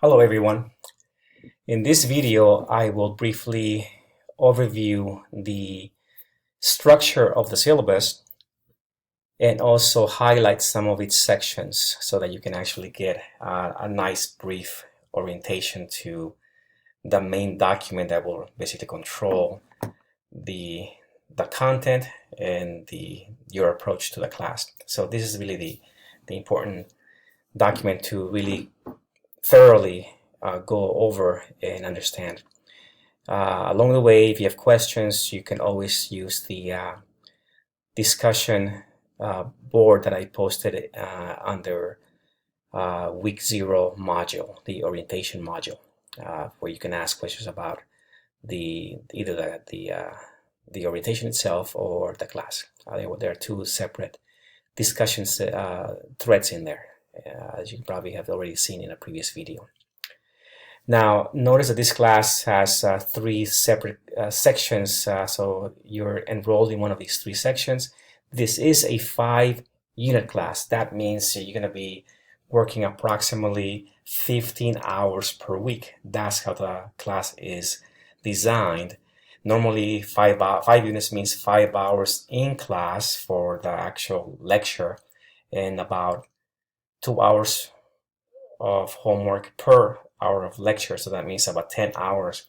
Hello everyone. In this video, I will briefly overview the structure of the syllabus and also highlight some of its sections so that you can actually get a nice brief orientation to the main document that will basically control the content and your approach to the class. So this is really the important document to really thoroughly go over and understand. Along the way, if you have questions, you can always use the discussion board that I posted under week 0 module, the orientation module, where you can ask questions about either the orientation itself or the class. There are two separate discussions threads in there, as you probably have already seen in a previous video. Now, notice that this class has 3 separate sections, so you're enrolled in one of these 3 sections. This is a 5-unit class. That means you're going to be working approximately 15 hours per week. That's how the class is designed. Normally, 5 units means 5 hours in class for the actual lecture and about 2 hours of homework per hour of lecture. So that means about 10 hours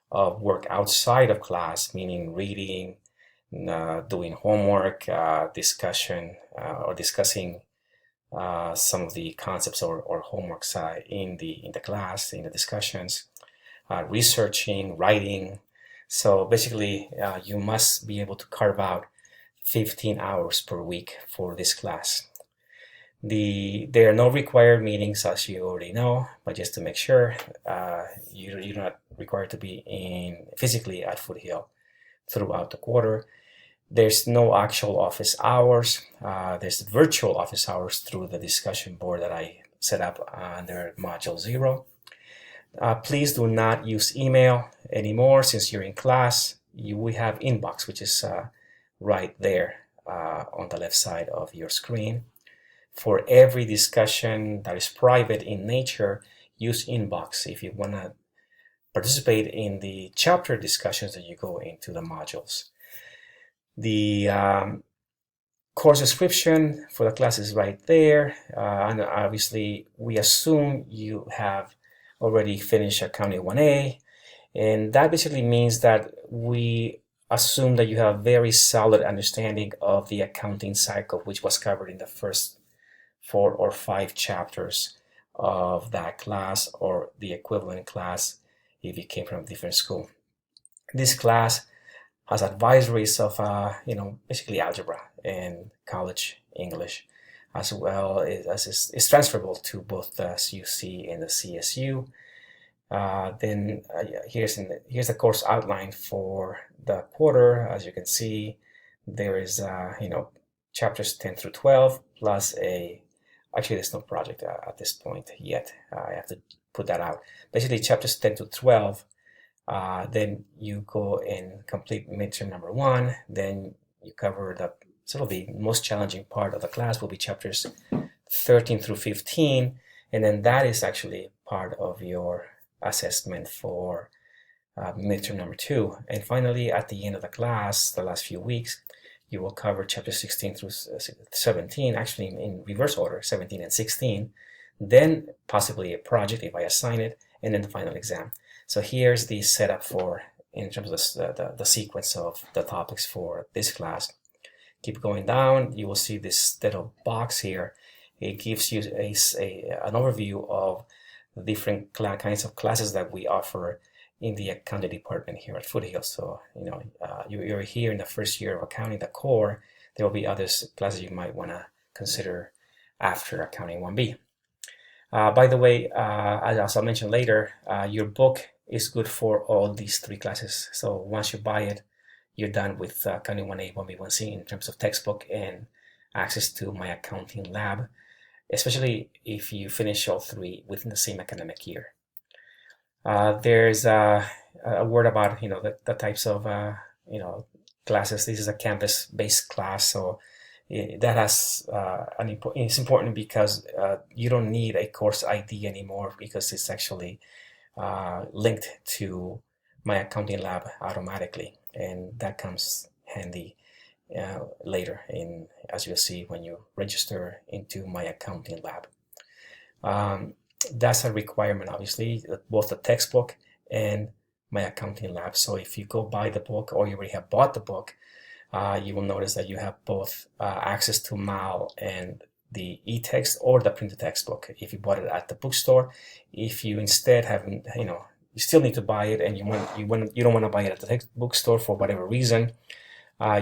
of work outside of class, meaning reading, doing homework, discussion, or discussing some of the concepts or homeworks in the class, in the discussions, researching, writing. So basically, you must be able to carve out 15 hours per week for this class. There are no required meetings, as you already know, but just to make sure, you're not required to be physically at Foothill throughout the quarter. There's no actual office hours. There's virtual office hours through the discussion board that I set up under Module 0. Please do not use email anymore since you're in class. We have Inbox, which is right there on the left side of your screen. For every discussion that is private in nature, use Inbox. If you want to participate in the chapter discussions, that you go into the modules. The course description for the class is right there. And obviously, we assume you have already finished Accounting 1A. And that basically means that we assume that you have very solid understanding of the accounting cycle, which was covered in the first 4 or 5 chapters of that class or the equivalent class if you came from a different school. This class has advisories of basically algebra and college English, as well as is transferable to both the CUC and the CSU. Here's the course outline for the quarter. As you can see, there is chapters 10 through 12 plus actually there's no project at this point yet. I have to put that out. Basically, chapters 10 to 12, then you go and complete midterm number 1. Then you cover the most challenging part of the class will be chapters 13 through 15. And then that is actually part of your assessment for midterm number 2. And finally, at the end of the class, the last few weeks, you will cover chapters 16 through 17, actually in reverse order, 17 and 16, then possibly a project if I assign it, and then the final exam. So here's the setup in terms of the sequence of the topics for this class. Keep going down, you will see this little box here. It gives you an overview of the different kinds of classes that we offer in the accounting department here at Foothill. So, you're here in the first year of accounting, the core. There will be other classes you might want to consider after Accounting 1B. By the way, as I'll mention later, your book is good for all these 3 classes. So once you buy it, you're done with Accounting 1A, 1B, 1C in terms of textbook and access to my accounting lab, especially if you finish all 3 within the same academic year. There's a word about the types of classes. This is a campus-based class, so that has it's important because you don't need a course ID anymore, because it's actually linked to My Accounting Lab automatically, and that comes handy later, as you'll see when you register into My Accounting Lab. That's a requirement, obviously, both the textbook and My Accounting Lab. So if you go buy the book, or you already have bought the book, you will notice that you have both access to MAL and the e-text or the printed textbook if you bought it at the bookstore. If you instead haven't, you still need to buy it, and you don't want to buy it at the bookstore for whatever reason,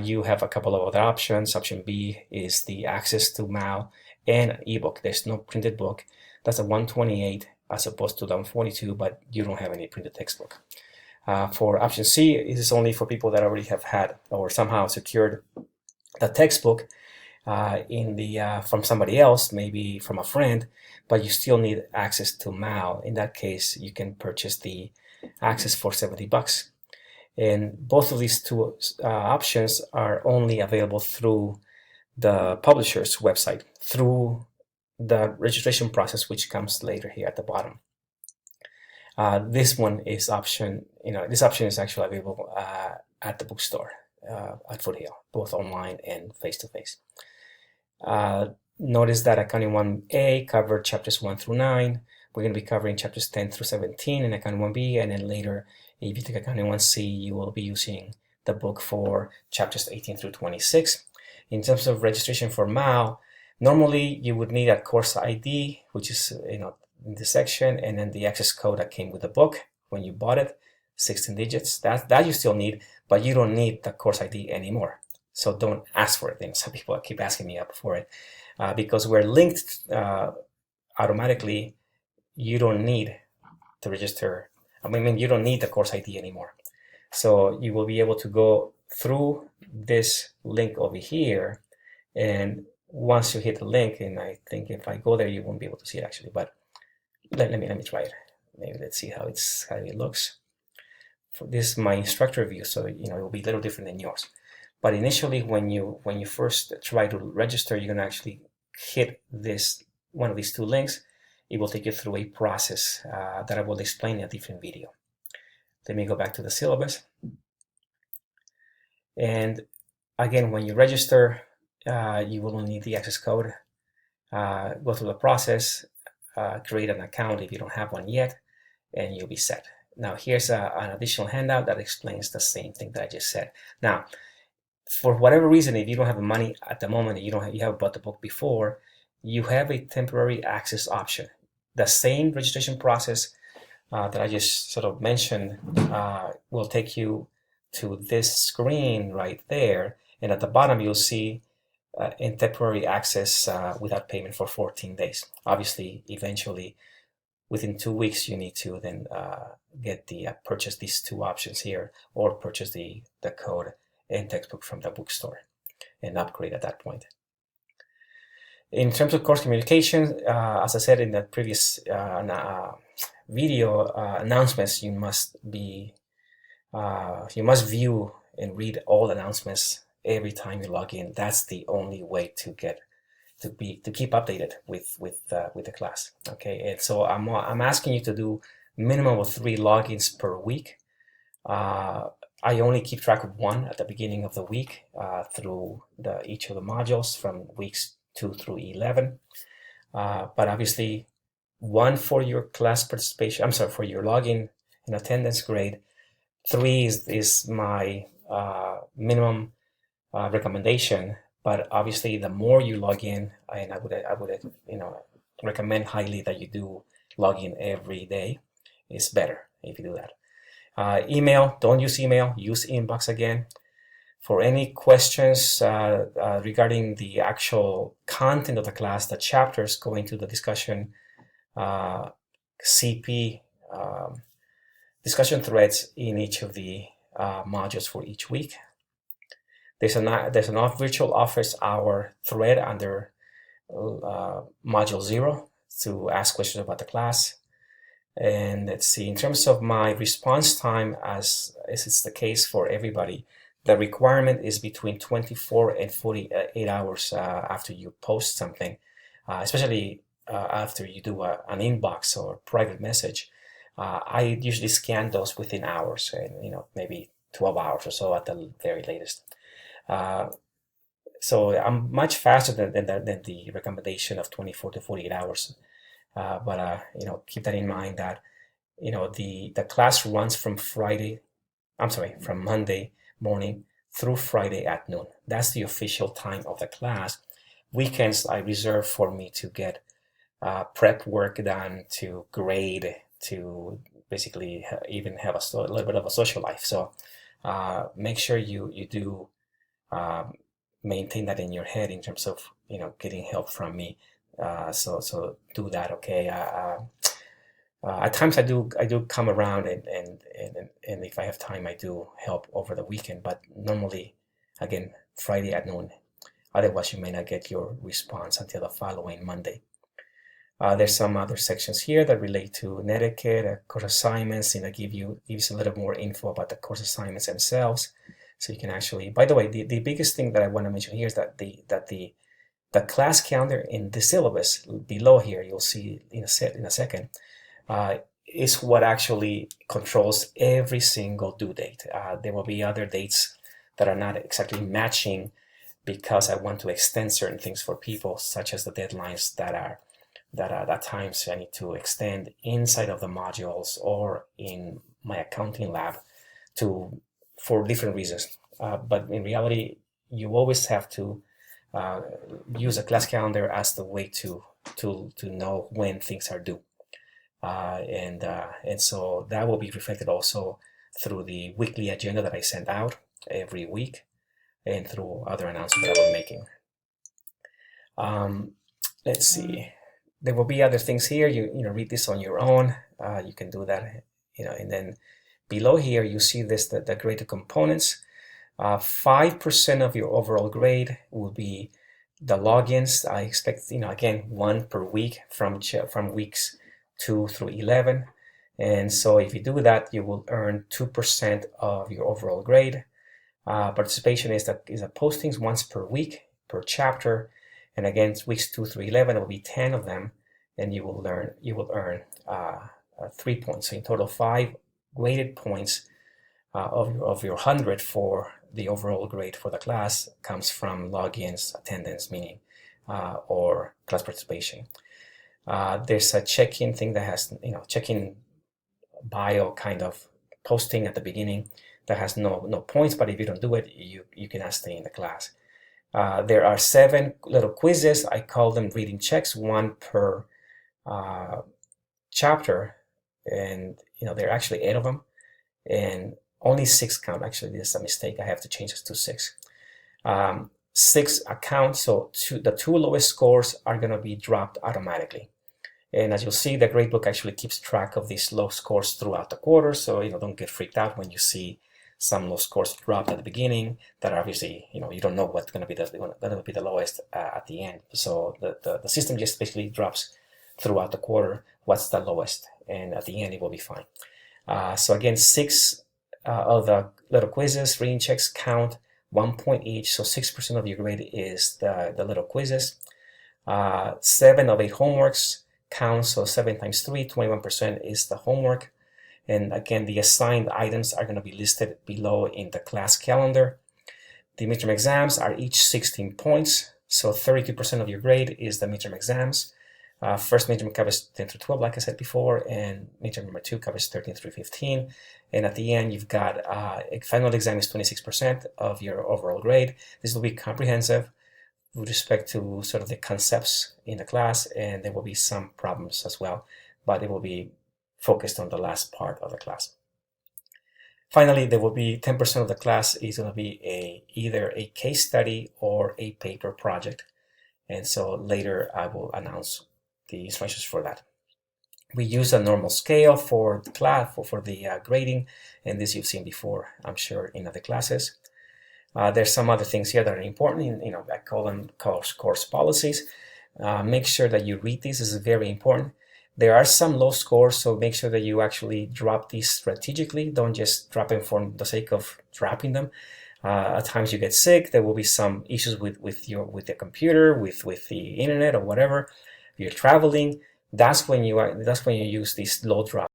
you have a couple of other options. Option B is the access to MAL and ebook. There's no printed book. That's a 128 as opposed to the 142, but you don't have any printed textbook. For option C, it is only for people that already have had or somehow secured the textbook from somebody else, maybe from a friend, but you still need access to MAL. In that case, you can purchase the access for $70. And both of these two options are only available through the publisher's website, through the registration process, which comes later here at the bottom. This option is actually available at the bookstore at Foothill, both online and face-to-face. Notice that Accounting 1A covered chapters 1 through 9. We're going to be covering chapters 10 through 17 in Accounting 1B, and then later, if you take Accounting 1C, you will be using the book for chapters 18 through 26. In terms of registration for MAL, normally you would need a course ID, which is in this section, and then the access code that came with the book when you bought it, 16 digits. That you still need, but you don't need the course ID anymore. So don't ask for it. And some people keep asking me up for it because we're linked automatically. You don't need to register. You don't need the course ID anymore. So you will be able to go through this link over here, and once you hit the link, and I think if I go there, you won't be able to see it actually, but let me try it. Maybe let's see how it looks. This is my instructor view, so it will be a little different than yours. But initially, when you first try to register, you're gonna actually hit one of these two links. It will take you through a process that I will explain in a different video. Let me go back to the syllabus. And again, when you register, you will need the access code, go through the process, create an account if you don't have one yet, and you'll be set. Now, here's an additional handout that explains the same thing that I just said. Now, for whatever reason, if you don't have the money at the moment, you haven't bought the book before, you have a temporary access option. The same registration process that I just sort of mentioned will take you to this screen right there, and at the bottom you'll see in temporary access without payment for 14 days. Obviously, eventually, within 2 weeks, you need to then purchase these two options here, or purchase the code and textbook from the bookstore and upgrade at that point. In terms of course communication, as I said in the previous video announcements, you must view and read all announcements every time you log in. That's the only way to keep updated with the class. Okay, and so I'm asking you to do minimum of 3 logins per week. I only keep track of one at the beginning of the week through each of the modules from weeks 2 through 11. But obviously, 1 for your class participation. I'm sorry, for your login and attendance grade. 3 is my minimum recommendation. But obviously, the more you log in, and I would recommend highly that you do log in every day. It's better if you do that. Email, don't use email, use inbox again. For any questions regarding the actual content of the class, the chapters, go into the discussion CP discussion threads in each of the modules for each week. There's an virtual office hour thread under module 0 to ask questions about the class. And let's see, in terms of my response time, as is the case for everybody, the requirement is between 24 and 48 hours after you post something, especially after you do an inbox or private message. I usually scan those within hours, and maybe 12 hours or so at the very latest. So I'm much faster than the recommendation of 24 to 48 hours. But keep that in mind that the class runs from Monday morning through Friday at noon. That's the official time of the class. Weekends I reserve for me to get prep work done, to grade, to basically even have a little bit of a social life. So make sure you do maintain that in your head in terms of getting help from me. So do that, okay? At times I do come around and if I have time I do help over the weekend, but normally again Friday at noon. Otherwise you may not get your response until the following Monday. There's some other sections here that relate to etiquette, course assignments, and I give you a little more info about the course assignments themselves. So you can actually, by the way, the biggest thing that I want to mention here is that the class calendar in the syllabus below here, you'll see in a second, is what actually controls every single due date. There will be other dates that are not exactly matching because I want to extend certain things for people, such as the deadlines that at times I need to extend inside of the modules or in my accounting lab for different reasons. But in reality, you always have to use a class calendar as the way to know when things are due. And so that will be reflected also through the weekly agenda that I send out every week and through other announcements that we're making. Let's see. There will be other things here. You read this on your own. You can do that. And then below here you see the graded components. 5% of your overall grade will be the logins. I expect again 1 per week from weeks 2 through 11. And so if you do that, you will earn 2% of your overall grade. Participation is the postings once per week per chapter. And again, weeks 2 through 11 will be 10 of them, and you will earn 3 points. So in total, 5 graded points of your 100 for the overall grade for the class comes from logins, attendance, meaning or class participation. There's a check-in thing that has check-in bio kind of posting at the beginning that has no points, but if you don't do it, you cannot stay in the class. There are 7 little quizzes. I call them reading checks, 1 per chapter, and there are actually 8 of them, and only 6 count. Actually, this is a mistake. I have to change this to 6. 6 account, so the 2 lowest scores are going to be dropped automatically. And as you'll see, the gradebook actually keeps track of these low scores throughout the quarter, so don't get freaked out when you see some low scores dropped at the beginning that are obviously you don't know what's going to be the lowest at the end. So the system just basically drops throughout the quarter what's the lowest, and at the end it will be fine. So again, 6 of the little quizzes, reading checks count 1 point each, so 6% of your grade is the little quizzes. 7 of 8 homeworks count, so 7 times 3, 21% is the homework. And again, the assigned items are going to be listed below in the class calendar. The midterm exams are each 16 points, so 32% of your grade is the midterm exams. First midterm covers 10 through 12, like I said before, and midterm number 2 covers 13 through 15. And at the end, you've got a final exam is 26% of your overall grade. This will be comprehensive with respect to sort of the concepts in the class, and there will be some problems as well, but it will be focused on the last part of the class. Finally, there will be 10% of the class is going to be either a case study or a paper project. And so later I will announce the instructions for that. We use a normal scale for the class, for the grading, and this you've seen before, I'm sure, in other classes. There's some other things here that are important. I call them course policies. Make sure that you read these. This is very important. There are some low scores, so make sure that you actually drop these strategically. Don't just drop them for the sake of dropping them. At times you get sick. There will be some issues with the computer, with the internet or whatever. If you're traveling, that's when you use these low drop